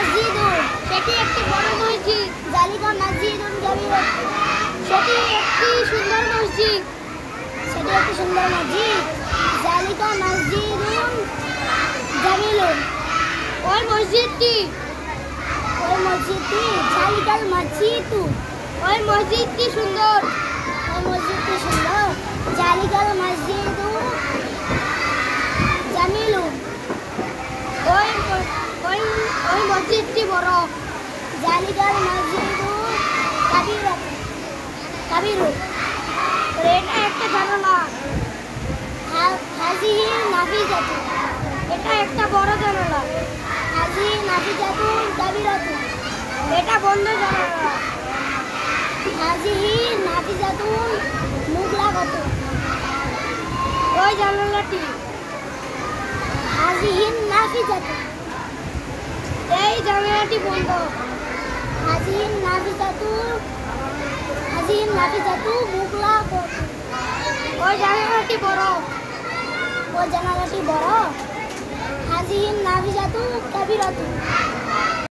মসজিদুন, সেটি একটি বড় মসজিদ। জালিকা মসজিদুন কাবীরুন, সেটি একটি সুন্দর মসজিদ। সেটি একটি সুন্দর মসজিদ। জালিকা মসজিদুন জামিলুন, ওই মসজিদটি। ওই মসজিদটি। জালিকাল মসজিদু, ওই মসজিদটি সুন্দর। ওই মসজিদটি সুন্দর। জালিকাল মসজিদু জামিলুন, ওই ওই ওই মসজিদটি বড়। জালিকাল মসজিদু কাবীরুন, কাবীরুন, এটা একটা জানালা। হাজিহি নাফিজাতু, এটা একটা বড় জানালা। হাজিহি নাফিজাতুন কাবীরাতুন, এটা বন্ধ জানালা। হাজিহি নাফিজাতুন মুগলাকাতুন, ওই জানালাটি। হাজিহি নাফিজাতু, এই জানালাটি বন্ধ। হাজিহি নাফিজাতু, হাজিহি নাফিজাতু মুগলাকাতুন, ওই জানালাটি বড়। ওই জানালাটি বড়। হাজিহি নাফিজাতু কাবীরাতুন,